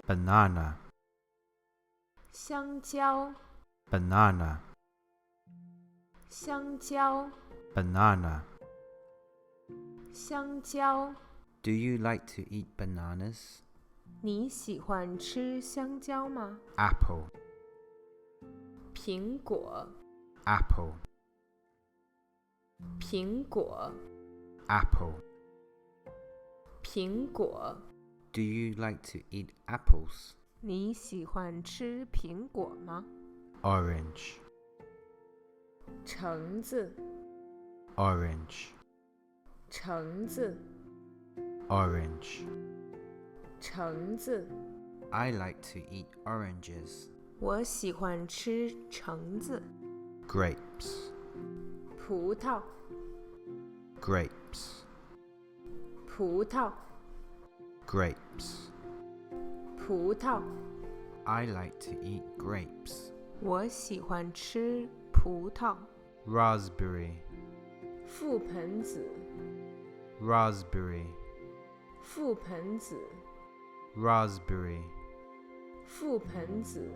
banana 香蕉 banana 香蕉 banana 香蕉 Do you like to eat bananas? 你喜欢吃香蕉吗？ Apple 苹果 apple 苹果 apple 苹果 Do you like to eat apples? 你喜欢吃苹果吗？ Orange 橙子 orange 橙子 orange 橙子 I like to eat oranges. 我喜欢吃橙子 Grapes 葡萄 grapes 葡萄 grapes 葡萄 I like to eat grapes. 我喜欢吃葡萄 Raspberry 覆盆子 raspberry 覆盆子 raspberry 覆盆子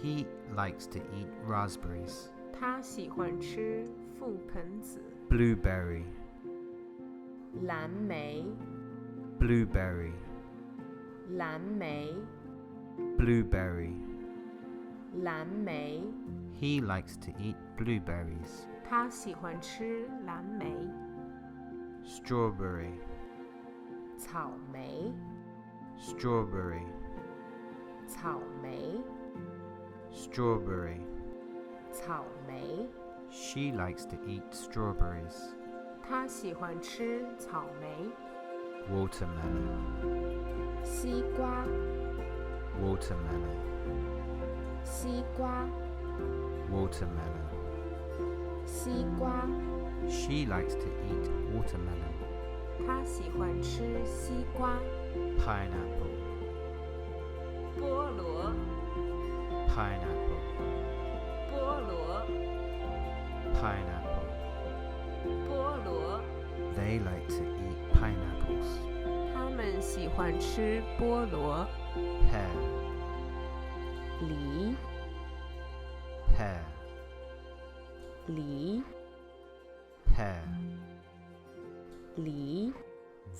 He likes to eat raspberries. 他喜欢吃覆盆子 Blueberry 蓝莓 blueberry 蓝莓 blueberry蓝莓 He likes to eat blueberries. 他喜欢吃蓝莓 Strawberry 草莓 strawberry 草莓 strawberry 草莓 She likes to eat strawberries. 他喜欢吃草莓 Watermelon 西瓜 watermelon 西瓜 watermelon西瓜 She likes to eat watermelon. 他喜欢吃西瓜 Pineapple 菠萝 pineapple 菠萝 pineapple 菠萝 They like to eat pineapples. 他们喜欢吃菠萝 Pear 梨 pear 梨 pear梨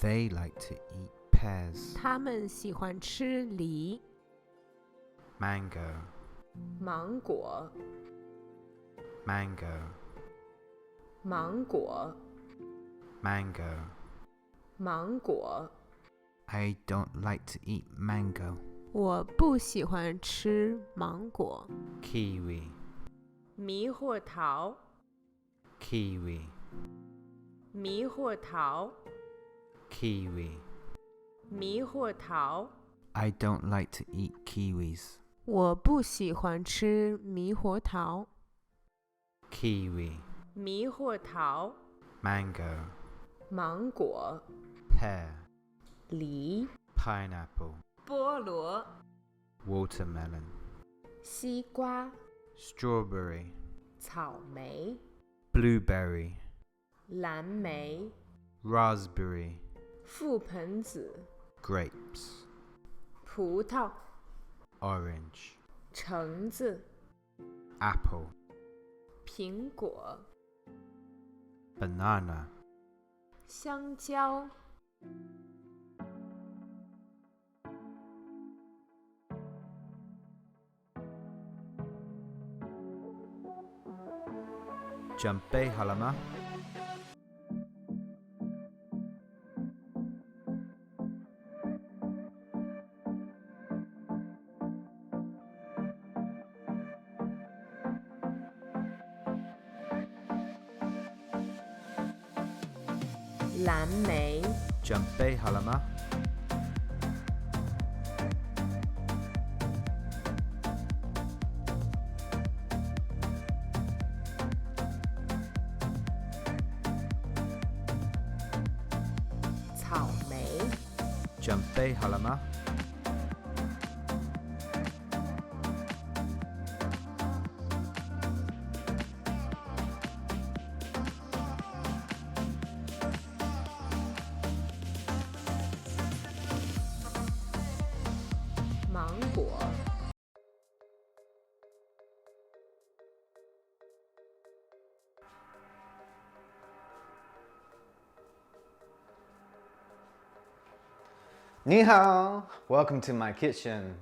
They like to eat pears. 他们喜欢吃梨 Mango 芒果 mango 芒果 mango芒果 I don't like to eat mango. 我不喜欢吃芒果 Kiwi 猕猴桃 kiwi 猕猴桃 kiwi猕猴桃 I don't like to eat kiwis. 我不喜欢吃猕猴桃 Kiwi 猕猴桃 mango 芒果 pear 梨 pineapple 菠萝 watermelon 西瓜 strawberry 草莓 blueberry 蓝莓 raspberry 覆盆子 grapes 葡萄 orange 橙子 apple 苹果 banana 香蕉准备好了吗？蓝莓准备好了吗？草莓准备好了吗？芒 Ni hao, welcome to my kitchen.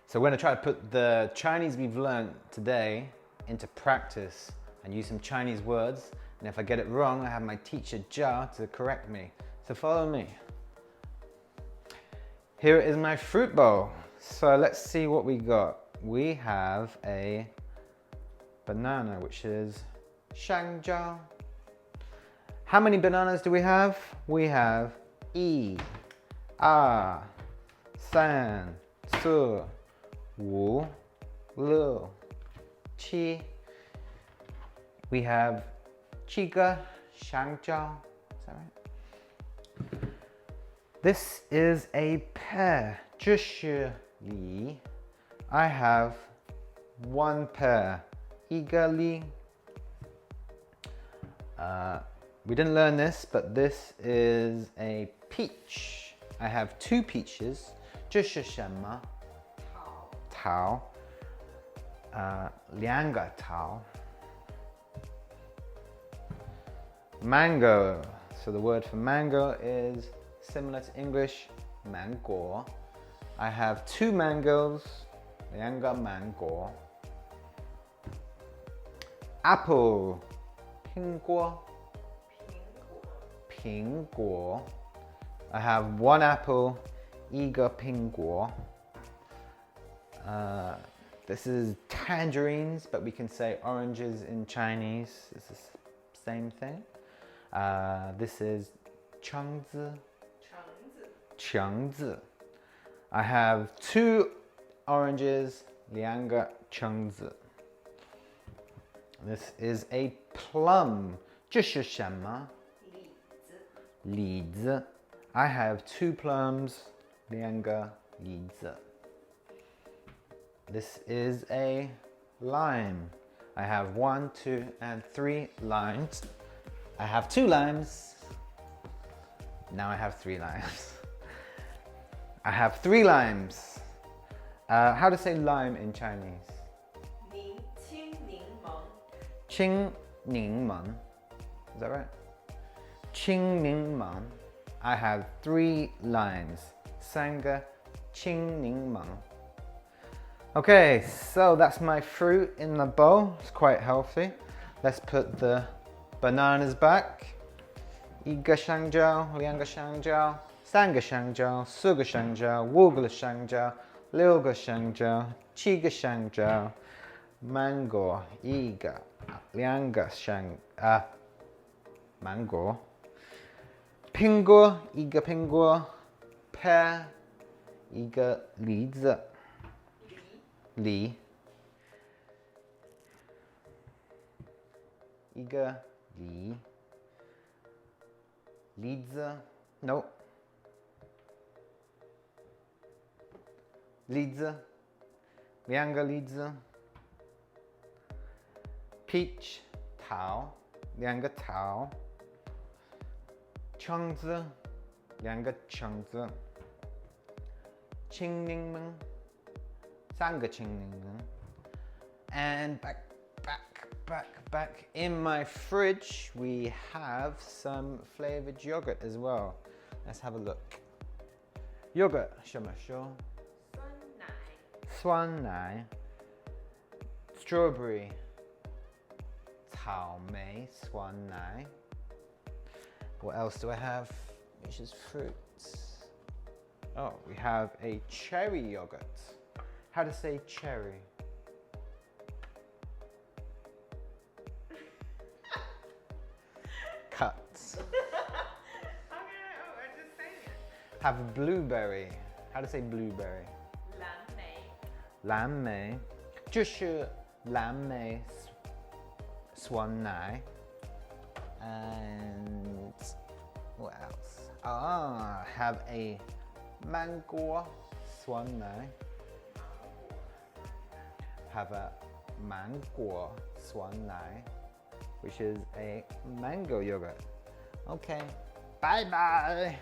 So we're going to try to put the Chinese we've learned today into practice and use some Chinese words. And if I get it wrong, I have my teacher Jia to correct me. So follow me. Here is my fruit bowl. So let's see what we got. We have a banana, which is shangjiao. How many bananas do we have? We have 1、2、3、4、5、6、7. We have 7个香蕉. Is that right? This is a pear. 这是梨. I have 1 pear. 一个梨. We didn't learn this, but this is a peach. I have 2 peaches. 这是什么? 桃. 2个桃. Mango. So the word for mango is similar to English, mango. I have 2 mangoes. 2个 mango. Apple. 苹果. 苹果. I have 1 apple. 一个苹果. This is tangerines, but we can say oranges in Chinese. It's the same thing. This is 橙子. 橙子. I have 2 oranges. 2个橙子. This is a plum. 这是什么? 李子. I have 2 plums. 2个李子. This is a lime. I have 1, 2, and 3 limes. I have 2 limes. Now I have 3 limes. I have 3 limes. How to say lime in Chinese? 青柠檬. Is that right? 青柠檬. I have 3 limes. 3个青柠檬. Okay, so that's my fruit in the bowl. It's quite healthy. Let's put the bananas back. 一个香蕉, 2个香蕉, 3个香蕉, 4个香蕉, 5个香蕉, 6个香蕉, 7个香蕉, mango 1个, 2个mango, 苹果 1个苹果, pear 1个梨子. 梨. 一个梨. 梨子. No. 梨子. 2个梨子. Peach. 桃. 2个桃. 橙子. 2个橙子. 青柠檬. 3个青柠檬. And back in my fridge we have some flavored yogurt as well. Let's have a look. Yogurt 什么说? 酸奶. Strawberry 草莓酸奶. What else do I have? Which is fruits. Oh, we have a cherry yogurt. How to say cherry? Cuts. I just saying it. Have a blueberry. How to say blueberry? 蓝莓. 蓝莓. 这是蓝莓酸奶. And what else? Have a mango 酸奶. Have a mango 酸奶, which is a mango yogurt. Okay, bye bye.